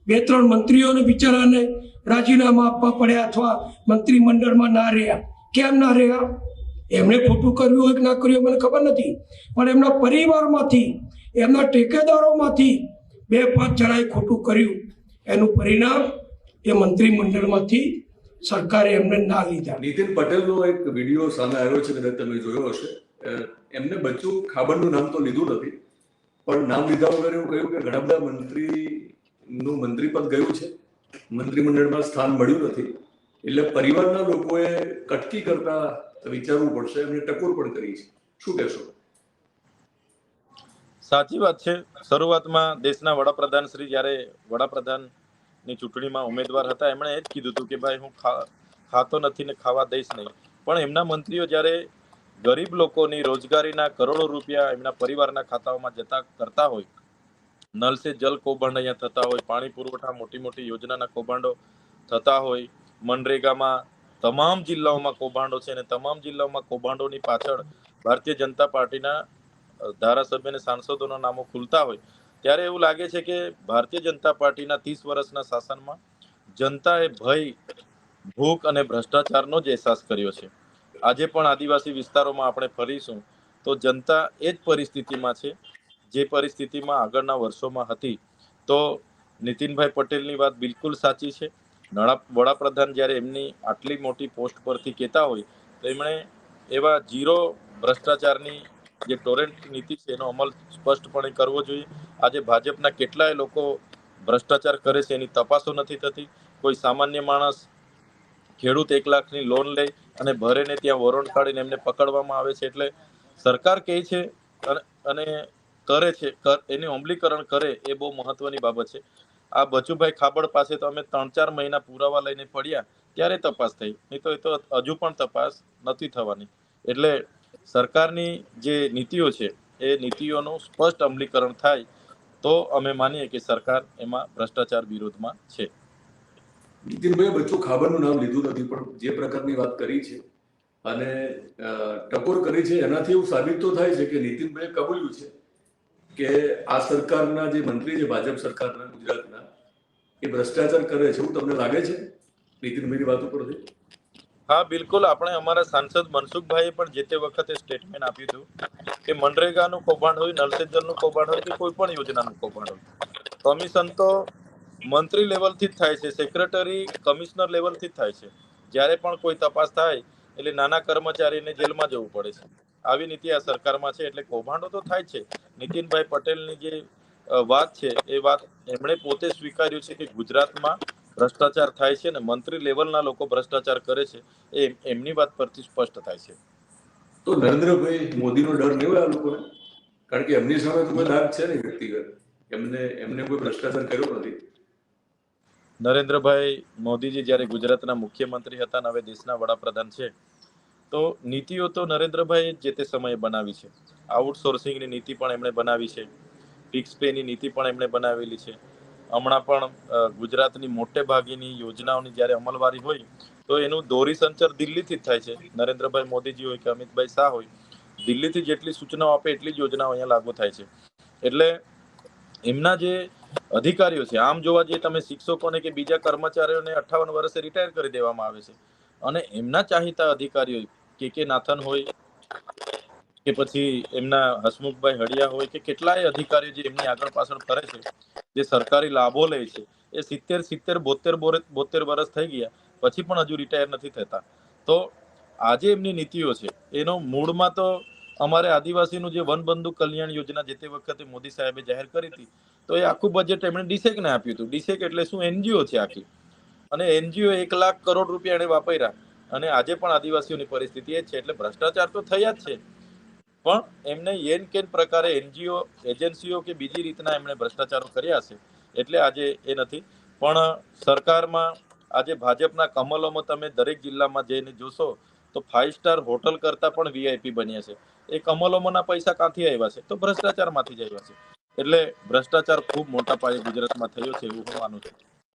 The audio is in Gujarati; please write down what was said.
2-3 મંત્રીઓને બિચારાને રાજીનામા આપવા પડ્યા અથવા મંત્રીમંડળમાં ના રહ્યા. કેમ ના રહ્યા? એમણે ખોટું કર્યું હોય કે ના કર્યું મને ખબર નથી, પણ એમના પરિવારમાંથી, એમના ટેકેદારોમાંથી 2-5 જણાએ ખોટું કર્યું. એનું પરિણામ એ મંત્રીમંડળમાંથી સરકારે એમને ના લીધા. નીતિન પટેલનો એક વિડીયો સામે આવ્યો છે, કદાચ તમે જોયો હશે. એમને બચ્ચુ ખાબડનું નામ તો લીધું નથી, પણ નામ લીધા વગર એવું કહ્યું કે ઘણા બધા મંત્રીનું મંત્રીપદ ગયું છે, મંત્રીમંડળમાં સ્થાન મળ્યું નથી, એટલે પરિવારના લોકોએ કટકી કરતા વિચારવું પડશે. એમને ટકોર પણ કરી છે. શું કહેશો? સાચી વાત છે. શરૂઆતમાં દેશના વડાપ્રધાન શ્રી જ્યારે વડાપ્રધાનની ચૂંટણીમાં ઉમેદવાર હતા, એમણે એ જ કીધું હતું કે ભાઈ હું ખાતો નથી ને ખાવા દઈશ નહીં. પણ એમના મંત્રીઓ જ્યારે ગરીબ લોકોની રોજગારીના કરોડો રૂપિયા એમના પરિવારના ખાતાઓમાં જતા કરતા હોય, નલ સે જલ કૌભાંડ અહીંયા થતા હોય, પાણી પુરવઠા મોટી મોટી યોજનાના કૌભાંડો થતા હોય, મનરેગામાં તમામ જિલ્લાઓમાં કૌભાંડો છે અને તમામ જિલ્લાઓમાં કૌભાંડોની પાછળ ભારતીય જનતા પાર્ટીના ધારાસભ્ય અને સાંસદોના નામો ખુલતા હોય, ત્યારે એવું લાગે છે કે ભારતીય જનતા પાર્ટીના 30 વર્ષના શાસનમાં જનતાએ ભય, ભૂખ અને ભ્રષ્ટાચારનો જ અહેસાસ કર્યો છે. આજે પણ આદિવાસી વિસ્તારોમાં આપણે ફરીશું તો જનતા એ જ પરિસ્થિતિમાં છે જે પરિસ્થિતિમાં આગળના વર્ષોમાં હતી. તો નીતિનભાઈ પટેલની વાત બિલકુલ સાચી છે. વડાપ્રધાન જ્યારે એમની આટલી મોટી પોસ્ટ પરથી કહેતા હોય તો એમણે એવા ઝીરો ભ્રષ્ટાચારની જે ટોરેન્ટ નીતિ છે એનો અમલ સ્પષ્ટપણે કરવો જોઈએ. આજે ભાજપના કેટલાય લોકો ભ્રષ્ટાચાર કરે છે, એની તપાસો નથી થતી. કોઈ સામાન્ય માણસ, ખેડૂત 1 લાખની લોન લે અને ભરેને ત્યાં વોરંટ કાઢીને એમને પકડવામાં આવે છે. એટલે સરકાર કહે છે અને કરે છે, એનું અમલીકરણ કરે એ બહુ મહત્વની બાબત છે. આ બચુભાઈ ખાબડ પાસે તો અમે 3-4 મહિના પુરાવા લઈને પડ્યા ત્યારે તપાસ થઈ, નહીં તો એ તો હજુ પણ તપાસ નથી થવાની. એટલે સરકારની જે નીતિઓ છે એ નીતિઓનું સ્પષ્ટ અમલીકરણ થાય તો અમે માનીએ કે સરકાર એમાં ભ્રષ્ટાચાર વિરોધમાં છે. નીતિનભાઈ બચ્ચુ ખાબડનું નામ લીધું નથી, પણ જે પ્રકારની વાત કરી છે અને ટકોર કરી છે, એનાથી એવું સાબિત તો થાય છે કે નીતિનભાઈએ કબૂલ્યું છે કે આ સરકારના જે મંત્રી છે, ભાજપ સરકારના ગુજરાતના, એ ભ્રષ્ટાચાર કરે છે. એવું તમને લાગે છે નીતિનભાઈની વાત ઉપરથી? હા, બિલકુલ. આપણે અમારા સાંસદ મનસુખભાઈએ પણ જે તે વખતે સ્ટેટમેન્ટ આપ્યું હતું કે મનરેગાનું કૌભાંડ હોય, નલ સે જલનું કૌભાંડ હોય કે કોઈ પણ યોજનાનું કૌભાંડ હોય, કમિશન તો મંત્રી લેવલથી જ થાય છે, સેક્રેટરી, કમિશનર લેવલથી જ થાય છે. જ્યારે પણ કોઈ તપાસ થાય એટલે નાના કર્મચારીને જેલમાં જવું પડે છે. આવી નીતિ આ સરકારમાં છે. એટલે કૌભાંડો તો થાય છે. નીતિનભાઈ પટેલની જે વાત છે એ વાત એમણે પોતે સ્વીકાર્યું છે કે ગુજરાતમાં ભ્રષ્ટાચાર થાય છે ને મંત્રી લેવલના લોકો ભ્રષ્ટાચાર કરે છે, એ એમની વાત પરથી સ્પષ્ટ થાય છે. તો નરેન્દ્રભાઈ મોદીનો ડર નહીં હોય આ લોકોને? કારણ કે એમની સામે તો કોઈ દાગ છે નહીં વ્યક્તિગત, એમને કોઈ ભ્રષ્ટાચાર કર્યો નથી. નરેન્દ્રભાઈ મોદીજી જ્યારે ગુજરાતના મુખ્યમંત્રી હતા અને હવે દેશના વડાપ્રધાન છે, તો નીતિઓ તો નરેન્દ્રભાઈ જે તે સમયે બનાવી છે. આઉટસોર્સિંગની નીતિ પણ એમણે બનાવી છે, ફિક્સ પેની નીતિ પણ એમણે બનાવેલી છે. હમણાં પણ ગુજરાતની મોટે ભાગેની યોજનાઓની જ્યારે અમલવારી હોય તો એનું દોરી સંચાર દિલ્હીથી જ થાય છે. નરેન્દ્રભાઈ મોદીજી હોય કે અમિતભાઈ શાહ હોય, દિલ્હીથી જેટલી સૂચનાઓ આપે એટલી જ યોજનાઓ અહીંયા લાગુ થાય છે. એટલે એમના જે અધિકારીઓ છે, આમ જોવા જઈએ તમે શિક્ષકોને કે બીજા કર્મચારીઓને 58 વર્ષે રિટાયર કરી દેવામાં આવે છે અને એમના ચાહીતા અધિકારીઓ કે નાથન હોય કે પછી એમના હસમુખભાઈ હળિયા હોય કે કેટલાય અધિકારીઓ જે એમની આગળ પાછળ ફરે છે, જે સરકારી લાભો લે છે, એ 72 વર્ષ થઈ ગયા પછી પણ હજુ રિટાયર નથી થતા. તો આજે એમની નીતિઓ છે એનો મૂળમાં તો અમારે આદિવાસીનું જે વનબંધુ કલ્યાણ યોજના જે તે વખતે મોદી સાહેબે જાહેર કરી હતી, તો એ આખું બજેટ એમણે ડિસેકને આપ્યું હતું. ડિસેક એટલે શું? એનજીઓ છે આખી, અને એનજીઓ 1 લાખ કરોડ રૂપિયા એને વાપર્યા અને આજે પણ આદિવાસીઓની પરિસ્થિતિ એ જ છે. એટલે ભ્રષ્ટાચાર તો થયા જ છે, પણ એમને એન કેન પ્રકારે એનજીઓ, એજન્સીઓ કે બીજી રીતના એમણે ભ્રષ્ટાચારો કર્યા છે, એટલે આજે એ નથી. પણ સરકારમાં આજે ભાજપના કમલોમાં તમે દરેક જિલ્લામાં જઈને જોશો તો 5 સ્ટાર હોટલ કરતા પણ વીઆઈપી બન્યા છે. એ કમલોમાંના પૈસા ક્યાંથી આવ્યા છે? તો ભ્રષ્ટાચારમાંથી જ આવ્યા છે. એટલે ભ્રષ્ટાચાર ખૂબ મોટા પાયે ગુજરાતમાં થયો છે એવું હું માનું છું.